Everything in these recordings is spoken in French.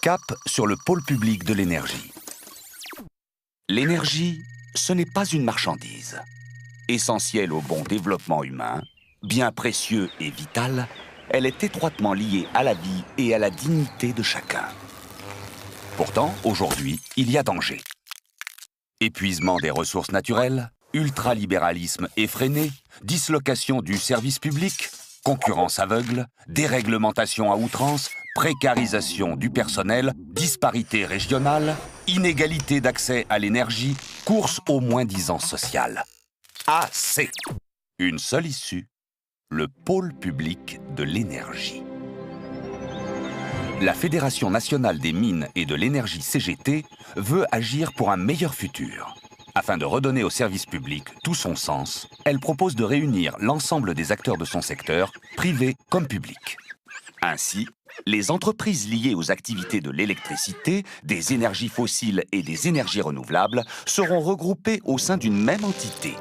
Cap sur le pôle public de l'énergie. L'énergie, ce n'est pas une marchandise. Essentielle au bon développement humain, bien précieux et vital, elle est étroitement liée à la vie et à la dignité de chacun. Pourtant, aujourd'hui, il y a danger. Épuisement des ressources naturelles, ultralibéralisme effréné, dislocation du service public, concurrence aveugle, déréglementation à outrance, précarisation du personnel, disparité régionale, inégalité d'accès à l'énergie, course au moins-disant social. Assez! Une seule issue, le pôle public de l'énergie. La Fédération nationale des mines et de l'énergie CGT veut agir pour un meilleur futur. Afin de redonner au service public tout son sens, elle propose de réunir l'ensemble des acteurs de son secteur, privés comme publics. Ainsi, les entreprises liées aux activités de l'électricité, des énergies fossiles et des énergies renouvelables seront regroupées au sein d'une même entité.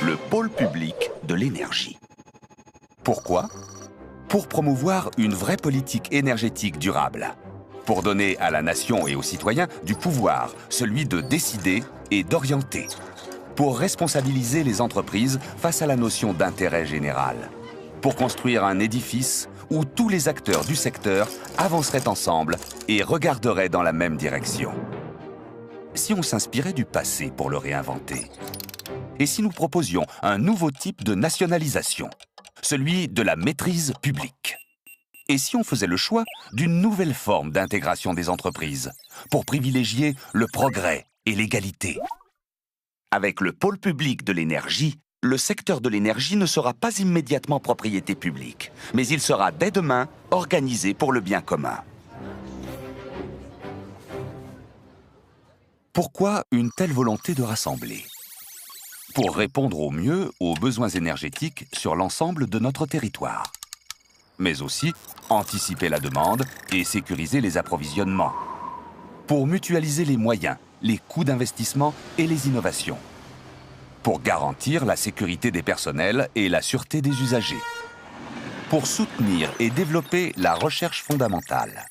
Le pôle public de l'énergie. Pourquoi ? Pour promouvoir une vraie politique énergétique durable. Pour donner à la nation et aux citoyens du pouvoir, celui de décider et d'orienter. Pour responsabiliser les entreprises face à la notion d'intérêt général. Pour construire un édifice où tous les acteurs du secteur avanceraient ensemble et regarderaient dans la même direction. Si on s'inspirait du passé pour le réinventer? Et si nous proposions un nouveau type de nationalisation, celui de la maîtrise publique? Et si on faisait le choix d'une nouvelle forme d'intégration des entreprises pour privilégier le progrès et l'égalité? Avec le pôle public de l'énergie, le secteur de l'énergie ne sera pas immédiatement propriété publique, mais il sera dès demain organisé pour le bien commun. Pourquoi une telle volonté de rassembler? Pour répondre au mieux aux besoins énergétiques sur l'ensemble de notre territoire. Mais aussi anticiper la demande et sécuriser les approvisionnements. Pour mutualiser les moyens, les coûts d'investissement et les innovations. Pour garantir la sécurité des personnels et la sûreté des usagers. Pour soutenir et développer la recherche fondamentale.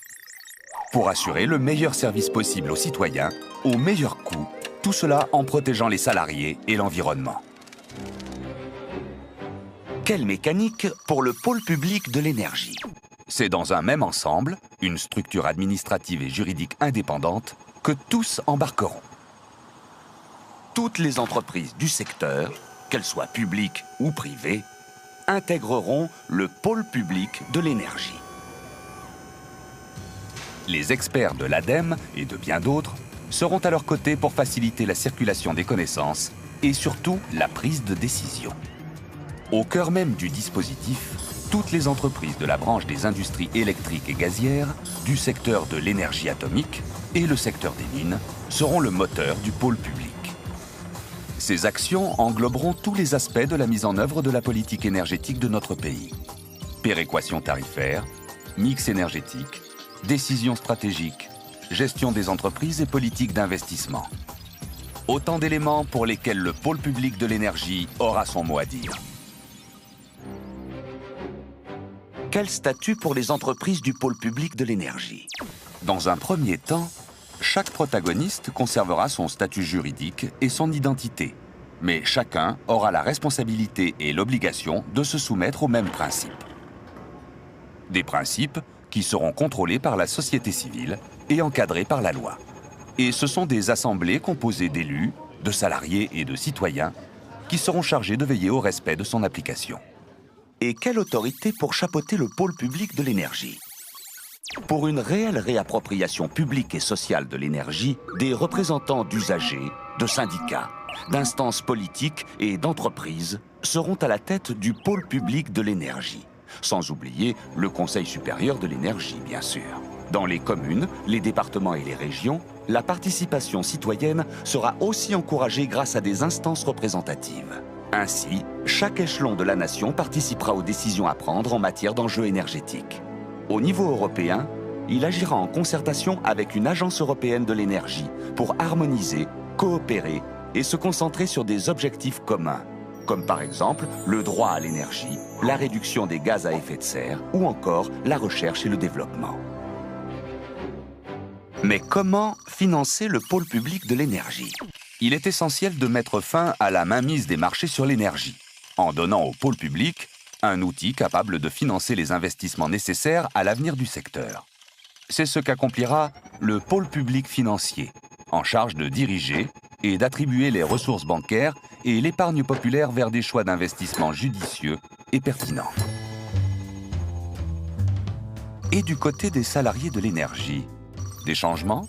Pour assurer le meilleur service possible aux citoyens, au meilleur coût, tout cela en protégeant les salariés et l'environnement. Quelle mécanique pour le pôle public de l'énergie? C'est dans un même ensemble, une structure administrative et juridique indépendante, que tous embarqueront. Toutes les entreprises du secteur, qu'elles soient publiques ou privées, intégreront le pôle public de l'énergie. Les experts de l'ADEME et de bien d'autres seront à leur côté pour faciliter la circulation des connaissances et surtout la prise de décision. Au cœur même du dispositif, toutes les entreprises de la branche des industries électriques et gazières, du secteur de l'énergie atomique et le secteur des mines seront le moteur du pôle public. Ces actions engloberont tous les aspects de la mise en œuvre de la politique énergétique de notre pays. Péréquation tarifaire, mix énergétique, décisions stratégiques, gestion des entreprises et politique d'investissement. Autant d'éléments pour lesquels le pôle public de l'énergie aura son mot à dire. Quel statut pour les entreprises du pôle public de l'énergie? Dans un premier temps, chaque protagoniste conservera son statut juridique et son identité, mais chacun aura la responsabilité et l'obligation de se soumettre aux mêmes principes. Des principes qui seront contrôlés par la société civile et encadrés par la loi. Et ce sont des assemblées composées d'élus, de salariés et de citoyens qui seront chargés de veiller au respect de son application. Et quelle autorité pour chapeauter le pôle public de l'énergie? Pour une réelle réappropriation publique et sociale de l'énergie, des représentants d'usagers, de syndicats, d'instances politiques et d'entreprises seront à la tête du pôle public de l'énergie, sans oublier le Conseil supérieur de l'énergie, bien sûr. Dans les communes, les départements et les régions, la participation citoyenne sera aussi encouragée grâce à des instances représentatives. Ainsi, chaque échelon de la nation participera aux décisions à prendre en matière d'enjeux énergétiques. Au niveau européen, il agira en concertation avec une agence européenne de l'énergie pour harmoniser, coopérer et se concentrer sur des objectifs communs, comme par exemple le droit à l'énergie, la réduction des gaz à effet de serre ou encore la recherche et le développement. Mais comment financer le pôle public de l'énergie? Il est essentiel de mettre fin à la mainmise des marchés sur l'énergie, en donnant au pôle public un outil capable de financer les investissements nécessaires à l'avenir du secteur. C'est ce qu'accomplira le pôle public financier, en charge de diriger et d'attribuer les ressources bancaires et l'épargne populaire vers des choix d'investissement judicieux et pertinents. Et du côté des salariés de l'énergie, des changements?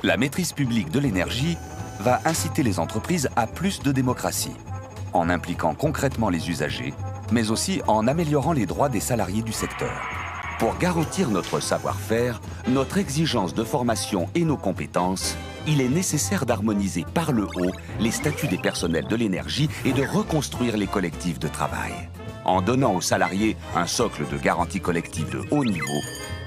La maîtrise publique de l'énergie va inciter les entreprises à plus de démocratie, en impliquant concrètement les usagers, mais aussi en améliorant les droits des salariés du secteur. Pour garantir notre savoir-faire, notre exigence de formation et nos compétences, il est nécessaire d'harmoniser par le haut les statuts des personnels de l'énergie et de reconstruire les collectifs de travail. En donnant aux salariés un socle de garantie collective de haut niveau,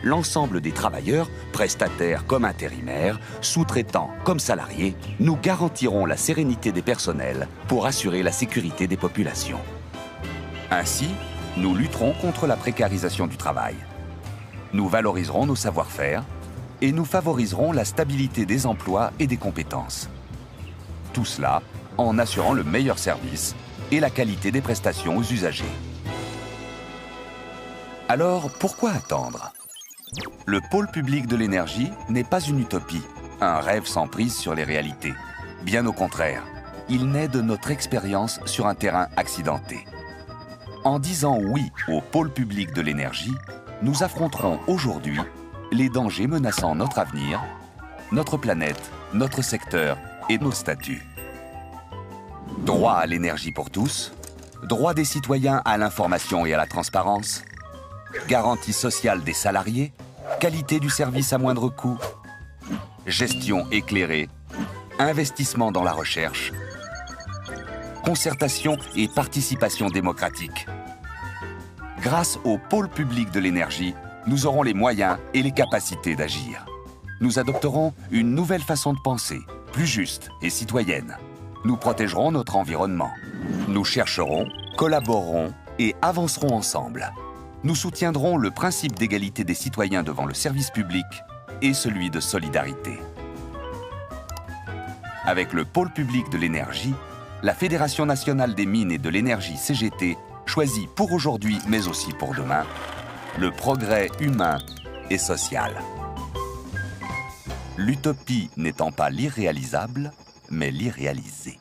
l'ensemble des travailleurs, prestataires comme intérimaires, sous-traitants comme salariés, nous garantirons la sérénité des personnels pour assurer la sécurité des populations. Ainsi, nous lutterons contre la précarisation du travail. Nous valoriserons nos savoir-faire et nous favoriserons la stabilité des emplois et des compétences. Tout cela en assurant le meilleur service et la qualité des prestations aux usagers. Alors, pourquoi attendre? Le pôle public de l'énergie n'est pas une utopie, un rêve sans prise sur les réalités. Bien au contraire, il naît de notre expérience sur un terrain accidenté. En disant oui au pôle public de l'énergie, nous affronterons aujourd'hui les dangers menaçant notre avenir, notre planète, notre secteur et nos statuts. Droit à l'énergie pour tous, droit des citoyens à l'information et à la transparence, garantie sociale des salariés, qualité du service à moindre coût, gestion éclairée, investissement dans la recherche, concertation et participation démocratique. Grâce au pôle public de l'énergie, nous aurons les moyens et les capacités d'agir. Nous adopterons une nouvelle façon de penser, plus juste et citoyenne. Nous protégerons notre environnement. Nous chercherons, collaborerons et avancerons ensemble. Nous soutiendrons le principe d'égalité des citoyens devant le service public et celui de solidarité. Avec le pôle public de l'énergie, la Fédération nationale des mines et de l'énergie CGT choisit pour aujourd'hui, mais aussi pour demain, le progrès humain et social. L'utopie n'étant pas l'irréalisable, mais l'irréalisé.